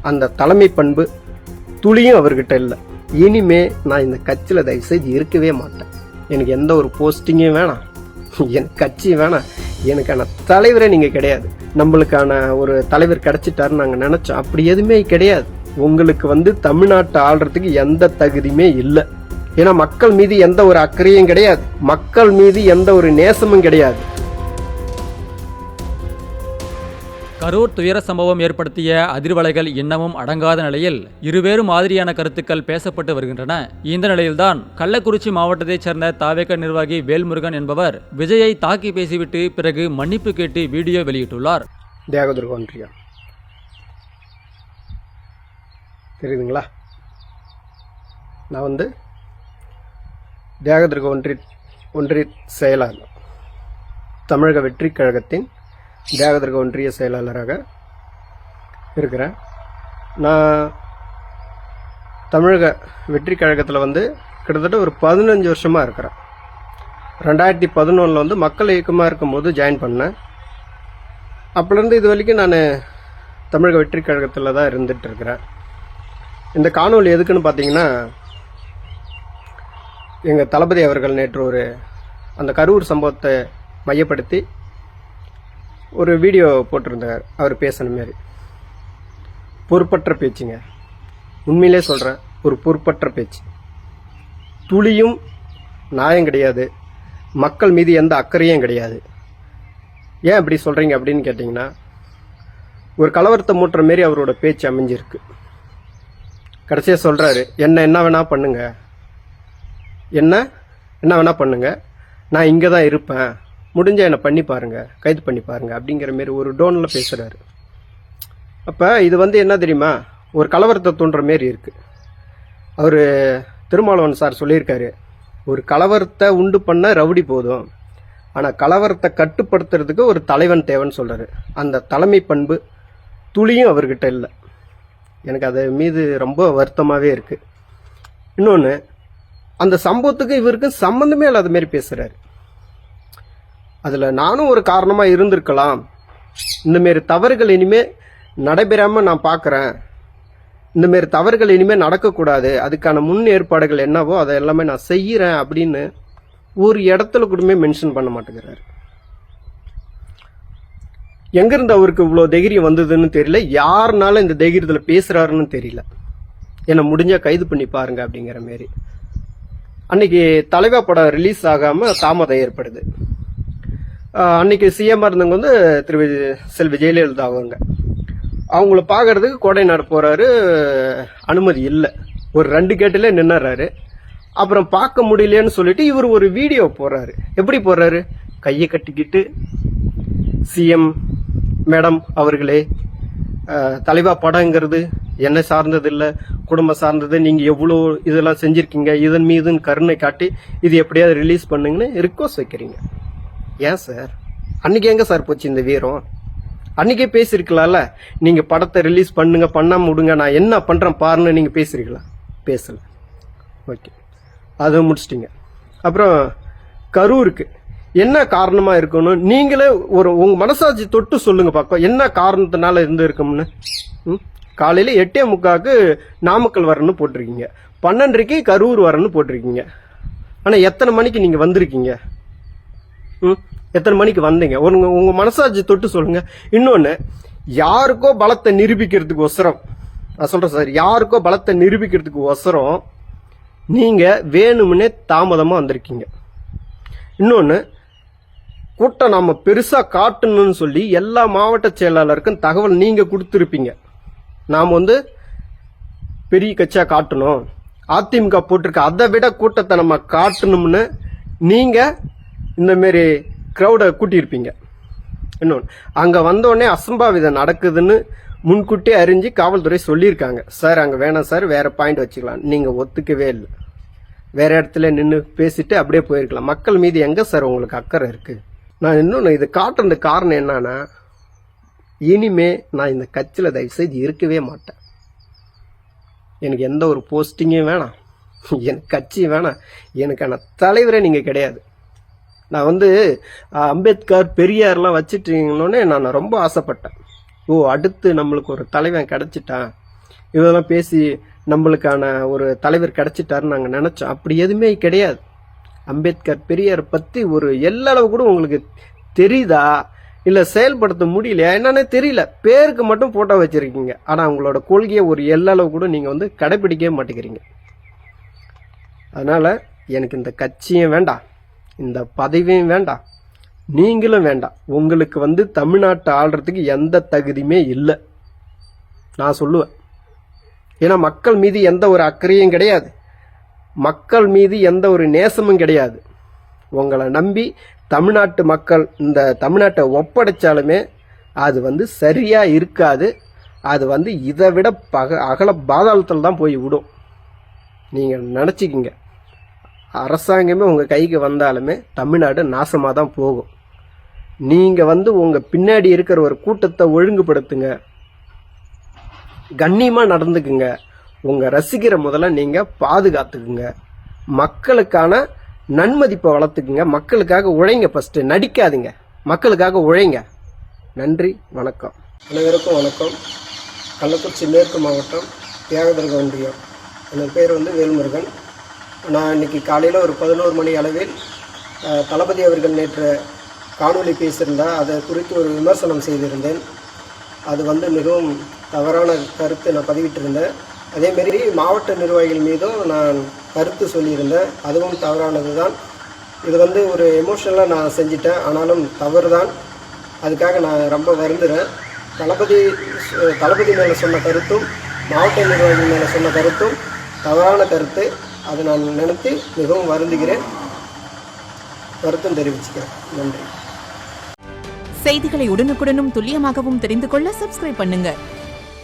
அந்த தலைமை பண்பு துளியும் அவர்கிட்ட இல்லை. இனிமே நான் இந்த கட்சியில் தயவு செய்து இருக்கவே மாட்டேன். எனக்கு எந்த ஒரு போஸ்டிங்கும் வேணாம், எனக்கு கட்சியும் வேணாம், எனக்கான தலைவரே நீங்கள் கிடையாது. நம்மளுக்கான ஒரு தலைவர் கிடைச்சிட்டாருன்னு நாங்கள் நினச்சோம், அப்படி எதுவுமே கிடையாது. உங்களுக்கு தமிழ்நாட்டை ஆள்றதுக்கு எந்த தகுதியுமே இல்லை. ஏன்னா மக்கள் மீது எந்த ஒரு அக்கறையும் கிடையாது, மக்கள் மீது எந்த ஒரு நேசமும் கிடையாது. கரூர் துயர சம்பவம் ஏற்படுத்திய அதிர்வலைகள் இன்னமும் அடங்காத நிலையில் இருவேறு மாதிரியான கருத்துக்கள் பேசப்பட்டு வருகின்றன. இந்த நிலையில்தான் கள்ளக்குறிச்சி மாவட்டத்தைச் சேர்ந்த தாவேக நிர்வாகி வேல்முருகன் என்பவர் விஜயை தாக்கி பேசிவிட்டு பிறகு மன்னிப்பு கேட்டு வீடியோ வெளியிட்டுள்ளார். தேகதுர்க ஒன்றியம் தெரியுதுங்களா? நான் தேகதுர்க ஒன்றிய செயலாளர், தமிழக வெற்றி கழகத்தின் தேகதுர்க ஒன்றிய செயலாளராக இருக்கிறேன். நான் தமிழக வெற்றி கழகத்தில் கிட்டத்தட்ட ஒரு 15 வருஷமாக இருக்கிறேன். 2011 மக்கள் இயக்கமாக இருக்கும்போது ஜாயின் பண்ணேன். அப்போலேருந்து இது வரைக்கும் நான் தமிழக வெற்றி கழகத்தில் தான் இருந்துட்டு இருக்கிறேன். இந்த காணொலி எதுக்குன்னு பார்த்தீங்கன்னா, எங்கள் தளபதி அவர்கள் நேற்று அந்த கரூர் சம்பவத்தை மையப்படுத்தி ஒரு வீடியோ போட்டிருந்தார். அவர் பேசின மாரி பொறுப்பற்ற பேச்சுங்க. உண்மையிலே சொல்கிறேன், ஒரு பொறுப்பற்ற பேச்சு. துளியும் நியாயம் கிடையாது, மக்கள் மீது எந்த அக்கறையும் கிடையாது. ஏன் அப்படி சொல்கிறீங்க அப்படின்னு கேட்டிங்கன்னா, ஒரு கலவரத்தை மூட்டுற மாரி அவரோட பேச்சு அமைஞ்சிருக்கு. கடைசியாக சொல்கிறாரு, என்ன வேணா பண்ணுங்க, என்ன வேணா பண்ணுங்க, நான் இங்கே தான் இருப்பேன், முடிஞ்ச என்னை பண்ணி பாருங்க, கைது பண்ணி பாருங்க அப்படிங்கிற மாரி ஒரு டோனில் பேசுகிறாரு. அப்போ இது என்ன தெரியுமா, ஒரு கலவரத்தை தூண்டுற மாரி இருக்கு. அவர் திருமாவளவன் சார் சொல்லியிருக்காரு, ஒரு கலவரத்தை உண்டு பண்ண ரவுடி போதும், ஆனால் கலவரத்தை கட்டுப்படுத்துறதுக்கு ஒரு தலைவன் தேவைன்னு சொல்கிறாரு. அந்த தலைமை பண்பு துளியும் அவர்கிட்ட இல்லை. எனக்கு அது மீது ரொம்ப வருத்தமாகவே இருக்குது. இன்னொன்று, அந்த சம்பவத்துக்கு இவருக்கு சம்மந்தமே இல்லாத மாரி பேசுகிறாரு. அதில் நானும் ஒரு காரணமாக இருந்திருக்கலாம், இந்தமாரி தவறுகள் இனிமேல் நடைபெறாமல் நான் பார்க்குறேன், இந்தமாரி தவறுகள் இனிமேல் நடக்கக்கூடாது, அதுக்கான முன் ஏற்பாடுகள் என்னவோ அதை எல்லாமே நான் செய்கிறேன் அப்படின்னு ஒரு இடத்துல கூடமே மென்ஷன் பண்ண மாட்டேங்கிறாரு. எங்கேருந்து அவருக்கு இவ்வளோ தைரியம் வந்ததுன்னு தெரியல, யாருனால இந்த தைரியத்தில் பேசுகிறாருன்னு தெரியல. என்னை முடிஞ்சால் கைது பண்ணி பாருங்க அப்படிங்கிற மாரி. அன்னைக்கு தலைவா படம் ரிலீஸ் ஆகாமல் தாமதம் ஏற்படுது. அன்னைக்கு சிஎம் இருந்தவங்க திரு செல்வி ஜெயலலிதா அவங்கள பார்க்கறதுக்கு கோடைநாடு போகிறாரு, அனுமதி இல்லை, ஒரு 2 கேட்டில் நின்னுறாரு. அப்புறம் பார்க்க முடியலன்னு சொல்லிட்டு இவர் ஒரு வீடியோ போடுறாரு. எப்படி போடுறாரு, கையை கட்டிக்கிட்டு, சிஎம் மேடம் அவர்களே, தலைவா படங்கிறது என்னை சார்ந்தது இல்லை, குடும்பம் சார்ந்தது, நீங்கள் எவ்வளோ இதெல்லாம் செஞ்சுருக்கீங்க, இதன் மீதுன்னு கருணை காட்டி இது எப்படியாவது ரிலீஸ் பண்ணுங்கன்னு ரிக்வஸ்ட் வைக்கிறீங்க. ஏன் சார், அன்னைக்கு எங்கே சார் போச்சு இந்த வீரம்? அன்னைக்கே பேசியிருக்கலாம்ல, நீங்கள் படத்தை ரிலீஸ் பண்ணுங்க, பண்ணாமல் விடுங்க, நான் என்ன பண்ணுறேன் பாருன்னு நீங்கள் பேசுறீங்களா? பேசலை. ஓகே, அதை முடிச்சிட்டிங்க. அப்புறம் கரூருக்கு என்ன காரணமாக இருக்கணும், நீங்களே உங்கள் மனசாட்சி தொட்டு சொல்லுங்க பார்க்க, என்ன காரணத்தினால இருக்கும்னு. காலையில் 8:45 நாமக்கல் வரணும்னு போட்டிருக்கீங்க, 12:30 கரூர் வரணும்னு போட்டிருக்கீங்க. ஆனால் எத்தனை மணிக்கு நீங்கள் வந்திருக்கீங்க? எத்தனை மணிக்கு வந்தீங்க? உங்கள் மனசாட்சி தொட்டு சொல்லுங்க. இன்னொன்று, யாருக்கோ பலத்தை நிரூபிக்கிறதுக்கு ஒசரம், நான் சொல்கிறேன் சார், யாருக்கோ பலத்தை நிரூபிக்கிறதுக்கு ஒசரம் நீங்கள் வேணும்னே தாமதமாக வந்திருக்கீங்க. இன்னொன்று, கூட்டம் நாம் பெருசாக காட்டணும்னு சொல்லி எல்லா மாவட்ட செயலாளருக்கும் தகவல் நீங்கள் கொடுத்துருப்பீங்க. நாம் பெரிய கட்சியாக காட்டணும், அதிமுக போட்டிருக்க அதை விட கூட்டத்தை நம்ம காட்டணும்னு நீங்கள் இந்தமாரி க்ரௌடை கூட்டியிருப்பீங்க. இன்னொன்று, அங்கே வந்தோடனே அசம்பாவிதம் நடக்குதுன்னு முன்கூட்டியே அறிஞ்சு காவல்துறை சொல்லியிருக்காங்க. சார் அங்கே வேணாம் சார், வேறு பாயிண்ட் வச்சுக்கலாம். நீங்கள் ஒத்துக்கவே இல்லை, வேறு இடத்துல நின்று பேசிட்டு அப்படியே போயிருக்கலாம். மக்கள் மீது எங்கே சார் உங்களுக்கு அக்கறை இருக்குது? நான் இன்னொன்று இது காட்டுறது காரணம் என்னன்னா, இனிமே நான் இந்த கட்சியில் தயவு செய்து இருக்கவே மாட்டேன். எனக்கு எந்த ஒரு போஸ்டிங்கும் வேணாம், எனக்கு கட்சியும் வேணாம், எனக்கான தலைவரே நீங்கள் கிடையாது. நான் அம்பேத்கர் பெரியார்லாம் வச்சுட்டீங்களோன்னே நான் ரொம்ப ஆசைப்பட்டேன். ஓ, அடுத்து நம்மளுக்கு ஒரு தலைவன் கிடச்சிட்டான், இதெல்லாம் பேசி நம்மளுக்கான ஒரு தலைவர் கிடைச்சிட்டாருன்னு நாங்கள் நினச்சோம். அப்படி எதுவுமே கிடையாது. அம்பேத்கர் பெரியார் பற்றி ஒரு எல்லளவு கூட உங்களுக்கு தெரியுதா, இல்லை செயல்படுத்த முடியலையா என்னன்னே தெரியல. பேருக்கு மட்டும் ஃபோட்டோ வச்சுருக்கீங்க, ஆனால் அவங்களோட கொள்கையை ஒரு எல்லளவு கூட நீங்கள் வந்து கடைப்பிடிக்கவே மாட்டேங்கிறீங்க. அதனால் எனக்கு இந்த கட்சியும் வேண்டாம், இந்த பதவியும் வேண்டாம், நீங்களும் வேண்டாம். உங்களுக்கு வந்து தமிழ்நாட்டை ஆள்றதுக்கு எந்த தகுதியுமே இல்லை நான் சொல்லுவேன். ஏன்னா மக்கள் மீது எந்த ஒரு அக்கறையும் கிடையாது, மக்கள் மீது எந்த ஒரு நேசமும் கிடையாது. உங்களை நம்பி தமிழ்நாட்டு மக்கள் இந்த தமிழ்நாட்டை ஒப்படைச்சாலுமே அது வந்து சரியாக இருக்காது. அது வந்து இதை விட அகல பாதாளத்தில் தான் போய் விடும். நீங்கள் நினச்சிக்கிங்க, அரசாங்கமே உங்கள் கைக்கு வந்தாலுமே தமிழ்நாடு நாசமாக தான் போகும். நீங்கள் வந்து உங்கள் பின்னாடி இருக்கிற ஒரு கூட்டத்தை ஒழுங்குபடுத்துங்க, கண்ணியமாக நடந்துக்குங்க, உங்கள் ரசிகரை முதல்ல நீங்கள் பாதுகாத்துக்குங்க, மக்களுக்கான நன்மதிப்பை வளர்த்துக்குங்க, மக்களுக்காக உழைங்க. ஃபஸ்ட்டு நடிக்காதீங்க, மக்களுக்காக உழைங்க. நன்றி, வணக்கம். அனைவருக்கும் வணக்கம். கள்ளக்குறிச்சி மேற்கு மாவட்டம் தியாகதுர்க ஒன்றியம். என்னோட பேர் வந்து வேல்முருகன். நான் இன்னைக்கு காலையில் ஒரு 11 மணி அளவில் தளபதி அவர்கள் நேற்று காணொலி பேசியிருந்தால் அதை குறித்து ஒரு விமர்சனம் செய்திருந்தேன். அது வந்து மிகவும் தவறான கருத்தை நான் பதிவிட்டிருந்தேன். அதேமாரி மாவட்ட நிர்வாகிகள் மீதும் நான் கருத்து சொல்லியிருந்தேன், அதுவும் தவறானது தான். இது வந்து ஒரு எமோஷனலாக நான் செஞ்சிட்டேன், ஆனாலும் தவறு தான். அதுக்காக நான் ரொம்ப வருந்துறேன். தளபதி மேலே சொன்ன கருத்தும் மாவட்ட நிர்வாகிகள் மேலே சொன்ன கருத்தும் தவறான கருத்து. அதை நான் நினைத்து மிகவும் வருந்துகிறேன், வருத்தம் தெரிவிச்சுக்கிறேன். நன்றி. செய்திகளை உடனுக்குடனும் துல்லியமாகவும் தெரிந்து கொள்ள சப்ஸ்கிரைப் பண்ணுங்க.